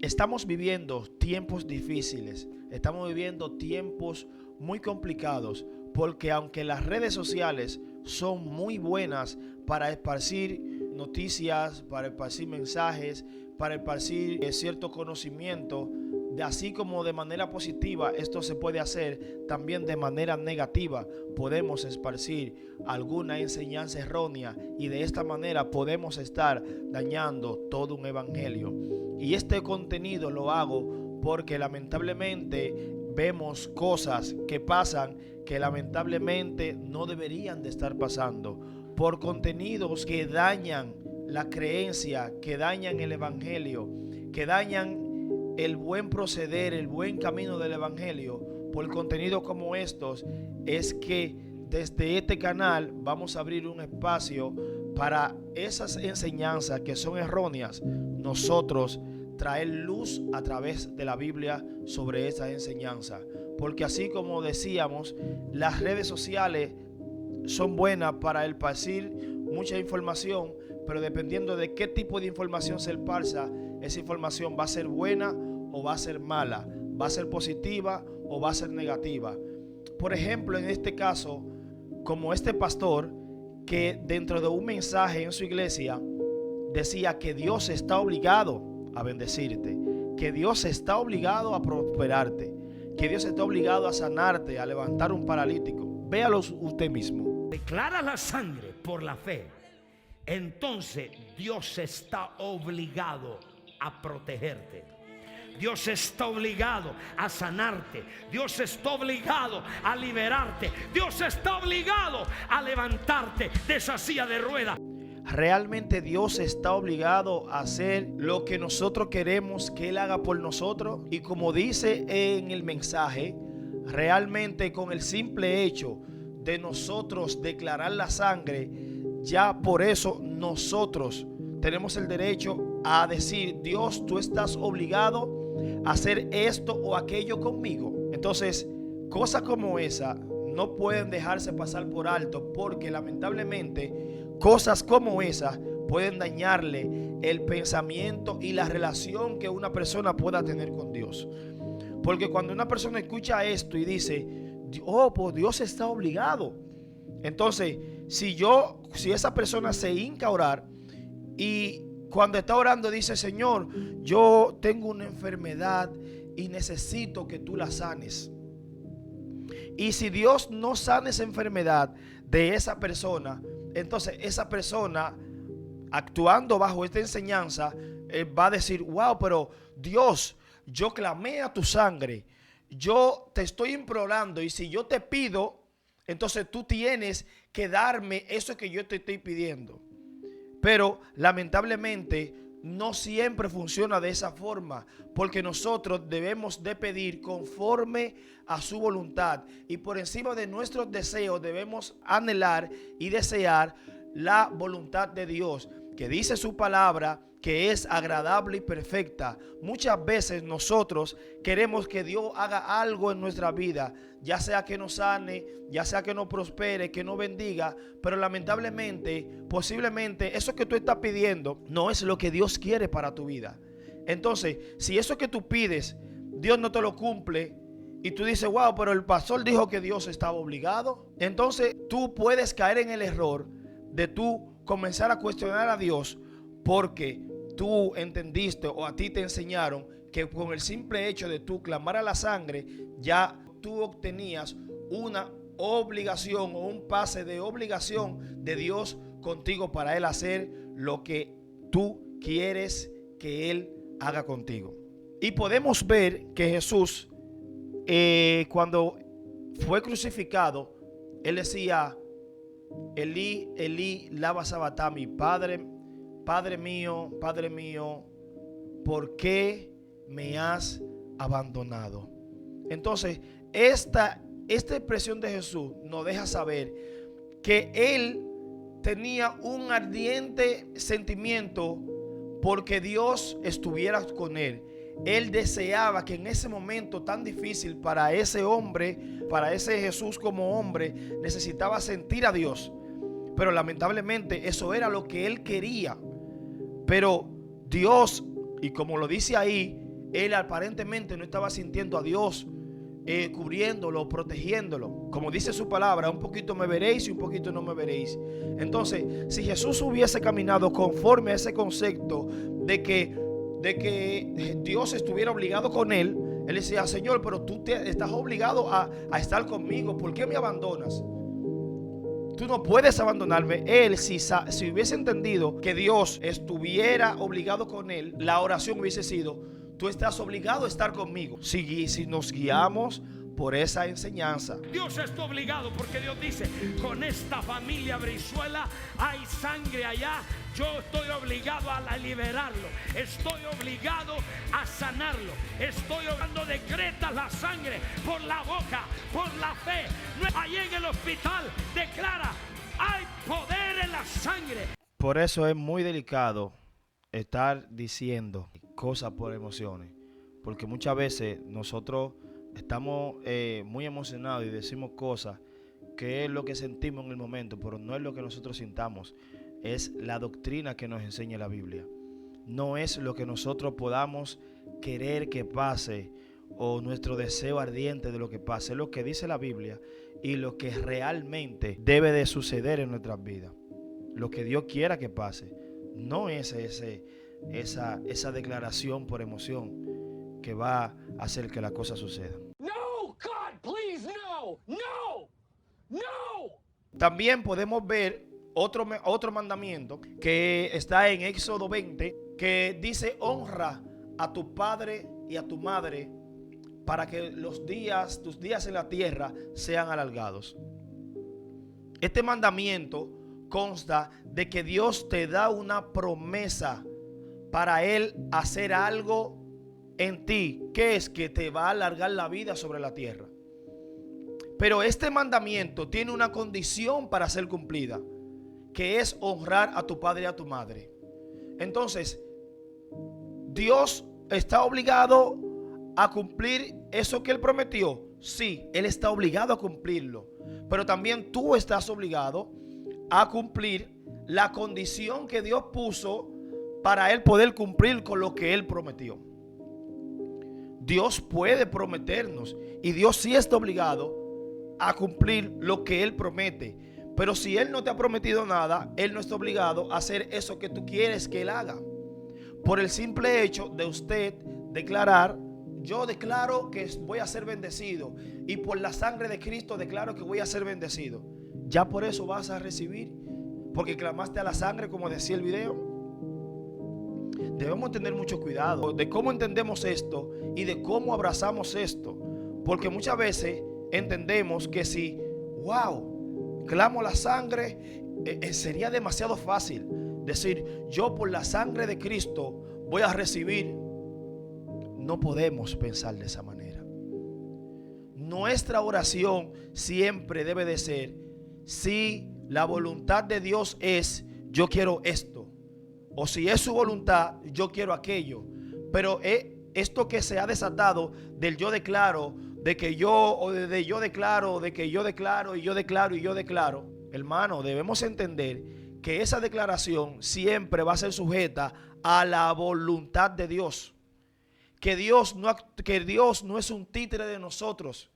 Estamos viviendo tiempos difíciles, estamos viviendo tiempos muy complicados, porque aunque las redes sociales son muy buenas para esparcir noticias, para esparcir mensajes, para esparcir cierto conocimiento, así como de manera positiva esto se puede hacer, también de manera negativa podemos esparcir alguna enseñanza errónea y de esta manera podemos estar dañando todo un evangelio. Y este contenido lo hago porque lamentablemente vemos cosas que pasan que lamentablemente no deberían de estar pasando, por contenidos que dañan la creencia, que dañan el evangelio, que dañan el buen proceder, el buen camino del evangelio. Por contenidos como estos es que desde este canal vamos a abrir un espacio para esas enseñanzas que son erróneas, nosotros traer luz a través de la Biblia sobre esa enseñanza. Porque así como decíamos, las redes sociales son buenas para esparcir mucha información, pero dependiendo de qué tipo de información se esparza, esa información va a ser buena o va a ser mala, va a ser positiva o va a ser negativa. Por ejemplo, en este caso, como este pastor que dentro de un mensaje en su iglesia decía que Dios está obligado a bendecirte, que Dios está obligado a prosperarte, que Dios está obligado a sanarte, a levantar un paralítico. Véalo usted mismo. Declara la sangre por la fe, entonces Dios está obligado a protegerte. Dios está obligado a sanarte. Dios está obligado a liberarte. Dios está obligado a levantarte de esa silla de ruedas. Realmente Dios está obligado a hacer lo que nosotros queremos que Él haga por nosotros. Y como dice en el mensaje, realmente con el simple hecho de nosotros declarar la sangre, ya por eso nosotros tenemos el derecho a decir: Dios, tú estás obligado a hacer esto o aquello conmigo. Entonces, cosas como esa no pueden dejarse pasar por alto, porque lamentablemente cosas como esas pueden dañarle el pensamiento y la relación que una persona pueda tener con Dios. Porque cuando una persona escucha esto y dice: oh, pues Dios está obligado, entonces si esa persona se hinca a orar y cuando está orando dice: Señor, yo tengo una enfermedad y necesito que tú la sanes. Y si Dios no sana esa enfermedad de esa persona, entonces esa persona, actuando bajo esta enseñanza, va a decir: wow, pero Dios, yo clamé a tu sangre, yo te estoy implorando, y si yo te pido, entonces tú tienes que darme eso que yo te estoy pidiendo. Pero lamentablemente no siempre funciona de esa forma, porque nosotros debemos de pedir conforme a su voluntad, y por encima de nuestros deseos debemos anhelar y desear la voluntad de Dios, que dice su palabra que es agradable y perfecta. Muchas veces nosotros queremos que Dios haga algo en nuestra vida, ya sea que nos sane, ya sea que nos prospere, que nos bendiga, pero lamentablemente, posiblemente eso que tú estás pidiendo no es lo que Dios quiere para tu vida. Entonces, si eso que tú pides, Dios no te lo cumple, y tú dices: wow, pero el pastor dijo que Dios estaba obligado, entonces tú puedes caer en el error de tú comenzar a cuestionar a Dios, porque tú entendiste o a ti te enseñaron que con el simple hecho de tú clamar a la sangre, ya tú obtenías una obligación o un pase de obligación de Dios contigo para Él hacer lo que tú quieres que Él haga contigo. Y podemos ver que Jesús, cuando fue crucificado, Él decía: Elí, Elí, lama sabactani, Padre mío, ¿por qué me has abandonado? Entonces, esta expresión de Jesús nos deja saber que Él tenía un ardiente sentimiento porque Dios estuviera con Él. Él deseaba que en ese momento tan difícil para ese hombre, para ese Jesús como hombre, necesitaba sentir a Dios. Pero lamentablemente eso era lo que Él quería. Pero Dios, y como lo dice ahí, él aparentemente no estaba sintiendo a Dios cubriéndolo, protegiéndolo. Como dice su palabra, un poquito me veréis y un poquito no me veréis. Entonces, si Jesús hubiese caminado conforme a ese concepto de que Dios estuviera obligado con él, él decía: Señor, pero tú estás obligado a estar conmigo, ¿por qué me abandonas? Tú no puedes abandonarme. Él, si hubiese entendido que Dios estuviera obligado con él, la oración hubiese sido: tú estás obligado a estar conmigo. Si nos guiamos por esa enseñanza. Dios está obligado, porque Dios dice: con esta familia Brizuela hay sangre allá. Yo estoy obligado a liberarlo. Estoy obligado a sanarlo. Estoy obligando, decreta la sangre por la boca, por la fe. Allí en el hospital declara: hay poder en la sangre. Por eso es muy delicado estar diciendo cosas por emociones, porque muchas veces nosotros estamos muy emocionados y decimos cosas que es lo que sentimos en el momento, pero no es lo que nosotros sintamos. Es la doctrina que nos enseña la Biblia. No es lo que nosotros podamos querer que pase o nuestro deseo ardiente de lo que pase. Es lo que dice la Biblia y lo que realmente debe de suceder en nuestras vidas. Lo que Dios quiera que pase. No es esa declaración por emoción que va a hacer que la cosa suceda. No, God, please, no, no, no. También podemos ver otro mandamiento que está en Éxodo 20, que dice: honra a tu padre y a tu madre para que tus días en la tierra sean alargados. Este mandamiento consta de que Dios te da una promesa para Él hacer algo en ti, que es que te va a alargar la vida sobre la tierra. Pero este mandamiento tiene una condición para ser cumplida, que es honrar a tu padre y a tu madre. Entonces, Dios está obligado a cumplir eso que Él prometió. Sí, Él está obligado a cumplirlo. Pero también tú estás obligado a cumplir la condición que Dios puso para Él poder cumplir con lo que Él prometió. Dios puede prometernos y Dios sí está obligado a cumplir lo que Él promete. Pero si Él no te ha prometido nada, Él no está obligado a hacer eso que tú quieres que Él haga. Por el simple hecho de usted declarar: yo declaro que voy a ser bendecido, y por la sangre de Cristo declaro que voy a ser bendecido. Ya por eso vas a recibir, porque clamaste a la sangre, como decía el video. Debemos tener mucho cuidado de cómo entendemos esto y de cómo abrazamos esto, porque muchas veces entendemos que si, clamo la sangre, sería demasiado fácil decir: yo por la sangre de Cristo voy a recibir. No podemos pensar de esa manera. Nuestra oración siempre debe de ser: si la voluntad de Dios es, yo quiero esto, o si es su voluntad, yo quiero aquello. Pero esto que se ha desatado del yo declaro, de que yo, o de yo declaro, de que yo declaro y yo declaro y yo declaro, hermano, debemos entender que esa declaración siempre va a ser sujeta a la voluntad de Dios. Que Dios no es un títere de nosotros.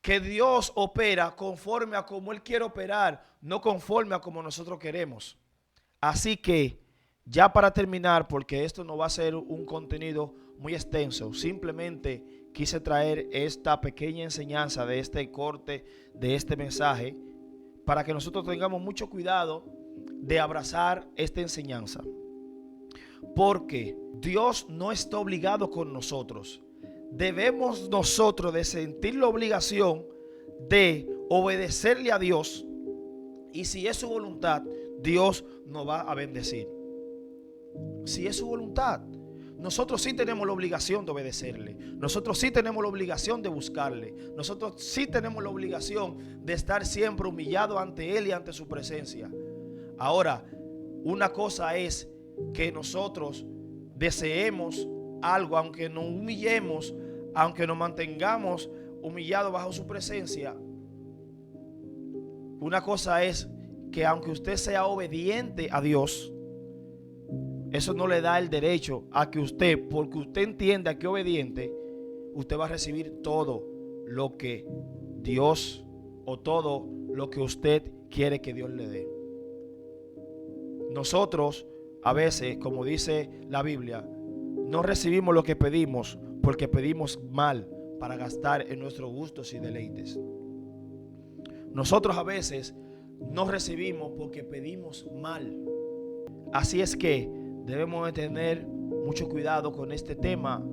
Que Dios opera conforme a como Él quiere operar, no conforme a como nosotros queremos. Así que, ya para terminar, porque esto no va a ser un contenido muy extenso, simplemente quise traer esta pequeña enseñanza de este corte, de este mensaje, para que nosotros tengamos mucho cuidado de abrazar esta enseñanza. Porque Dios no está obligado con nosotros. Debemos nosotros de sentir la obligación de obedecerle a Dios, y si es su voluntad, Dios nos va a bendecir. Si es su voluntad, nosotros sí tenemos la obligación de obedecerle. Nosotros sí tenemos la obligación de buscarle. Nosotros sí tenemos la obligación de estar siempre humillado ante Él y ante su presencia. Ahora, una cosa es que nosotros deseemos algo, aunque nos humillemos, aunque nos mantengamos humillados bajo su presencia. Una cosa es que aunque usted sea obediente a Dios, eso no le da el derecho a que usted, porque usted entienda que es obediente, usted va a recibir todo lo que Dios o todo lo que usted quiere que Dios le dé. Nosotros a veces, como dice la Biblia, no recibimos lo que pedimos porque pedimos mal para gastar en nuestros gustos y deleites. Nosotros a veces no recibimos porque pedimos mal. Así es que debemos de tener mucho cuidado con este tema.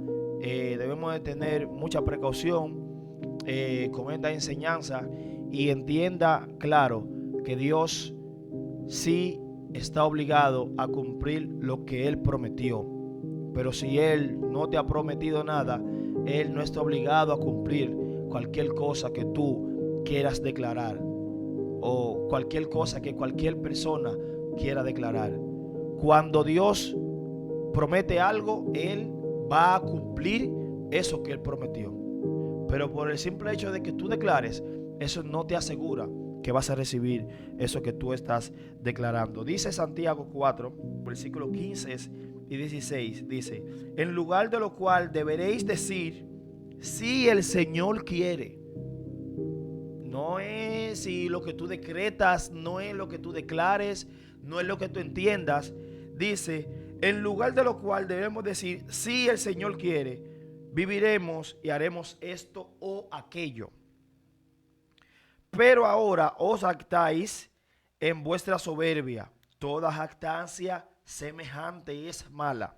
Debemos de tener mucha precaución con esta enseñanza y entienda claro que Dios sí está obligado a cumplir lo que Él prometió. Pero si Él no te ha prometido nada, Él no está obligado a cumplir cualquier cosa que tú quieras declarar o cualquier cosa que cualquier persona quiera declarar. Cuando Dios promete algo, Él va a cumplir eso que Él prometió. Pero por el simple hecho de que tú declares, eso no te asegura que vas a recibir eso que tú estás declarando. Dice Santiago 4, versículos 15 y 16, dice: en lugar de lo cual deberéis decir, si el Señor quiere. No es si lo que tú decretas, no es lo que tú declares, no es lo que tú entiendas. Dice, en lugar de lo cual debemos decir, si el Señor quiere, viviremos y haremos esto o aquello. Pero ahora os jactáis en vuestra soberbia. Toda jactancia semejante es mala.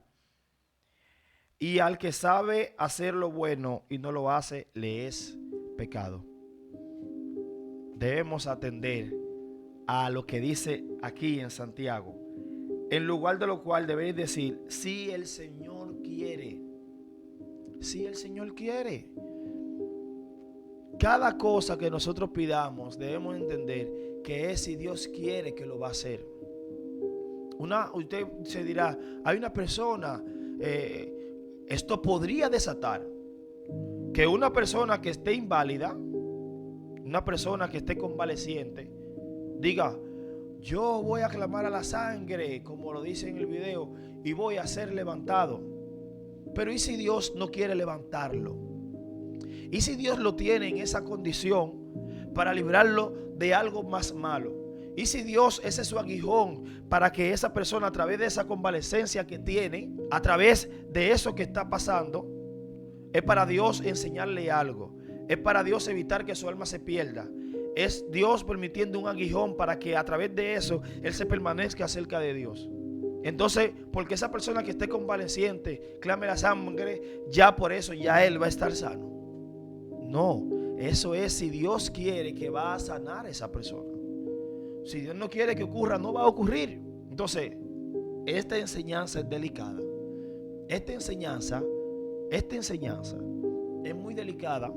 Y al que sabe hacer lo bueno y no lo hace, le es pecado. Debemos atender a lo que dice aquí en Santiago. En lugar de lo cual debéis decir, si el Señor quiere. Si el Señor quiere. Cada cosa que nosotros pidamos debemos entender que es si Dios quiere que lo va a hacer. Usted se dirá, hay una persona, esto podría desatar que una persona que esté inválida, una persona que esté convaleciente, diga, yo voy a clamar a la sangre, como lo dice en el video, y voy a ser levantado. Pero ¿y si Dios no quiere levantarlo? ¿Y si Dios lo tiene en esa condición para librarlo de algo más malo? ¿Y si Dios, ese es su aguijón para que esa persona, a través de esa convalecencia que tiene, a través de eso que está pasando, es para Dios enseñarle algo? Es para Dios evitar que su alma se pierda. Es Dios permitiendo un aguijón para que a través de eso Él se permanezca cerca de Dios. Entonces, porque esa persona que esté convaleciente clame la sangre, ya por eso ya Él va a estar sano. No, eso es si Dios quiere que va a sanar a esa persona. Si Dios no quiere que ocurra, no va a ocurrir. Entonces, esta enseñanza es delicada. Esta enseñanza es muy delicada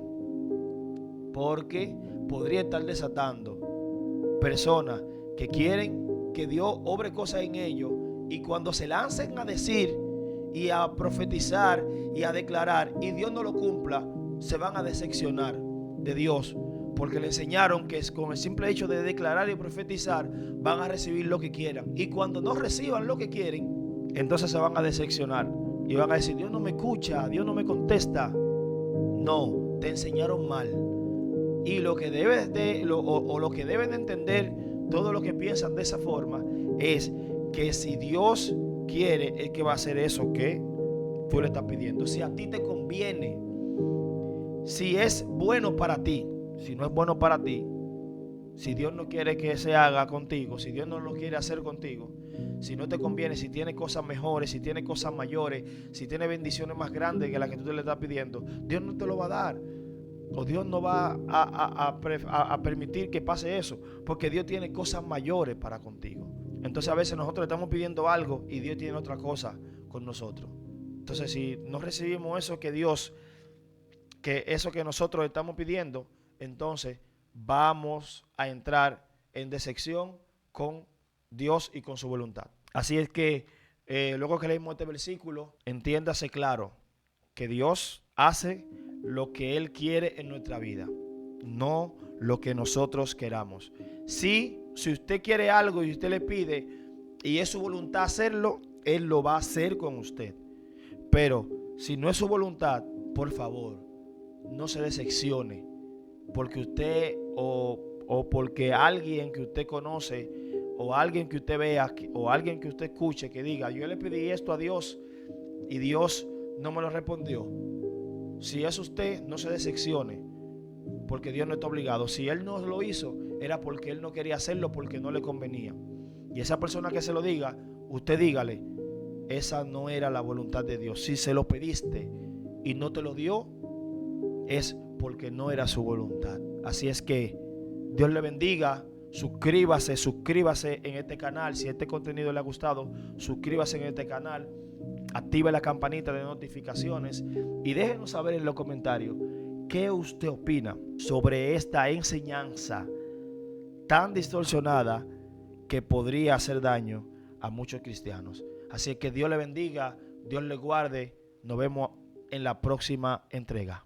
porque podría estar desatando personas que quieren que Dios obre cosas en ellos y cuando se lancen a decir y a profetizar y a declarar y Dios no lo cumpla, se van a decepcionar de Dios porque le enseñaron que con el simple hecho de declarar y profetizar van a recibir lo que quieran, y cuando no reciban lo que quieren, entonces se van a decepcionar y van a decir, Dios no me escucha, Dios no me contesta. No, te enseñaron mal. Y lo que debes de lo que deben de entender todos los que piensan de esa forma es que si Dios quiere, es que va a hacer eso que tú le estás pidiendo. Si a ti te conviene, si es bueno para ti, si no es bueno para ti, si Dios no quiere que se haga contigo, si Dios no lo quiere hacer contigo, si no te conviene, si tiene cosas mejores, si tiene cosas mayores, si tiene bendiciones más grandes que las que tú le estás pidiendo, Dios no te lo va a dar. O Dios no va a permitir que pase eso, porque Dios tiene cosas mayores para contigo. Entonces a veces nosotros estamos pidiendo algo y Dios tiene otra cosa con nosotros. Entonces si no recibimos eso eso que nosotros estamos pidiendo, entonces vamos a entrar en decepción con Dios y con su voluntad. Así es que luego que leímos este versículo, entiéndase claro que Dios hace lo que Él quiere en nuestra vida, no lo que nosotros queramos. Si usted quiere algo y usted le pide y es su voluntad hacerlo, Él lo va a hacer con usted. Pero si no es su voluntad, por favor, no se decepcione porque usted o porque alguien que usted conoce o alguien que usted vea o alguien que usted escuche que diga, yo le pedí esto a Dios y Dios no me lo respondió. Si es usted, no se decepcione porque Dios no está obligado. Si Él no lo hizo, era porque Él no quería hacerlo, porque no le convenía. Y esa persona que se lo diga, usted dígale, esa no era la voluntad de Dios. Si se lo pediste y no te lo dio, es porque no era su voluntad. Así es que Dios le bendiga. Suscríbase en este canal. Si este contenido le ha gustado, suscríbase en este canal. Active la campanita de notificaciones y déjenos saber en los comentarios qué usted opina sobre esta enseñanza tan distorsionada que podría hacer daño a muchos cristianos. Así que Dios le bendiga, Dios le guarde. Nos vemos en la próxima entrega.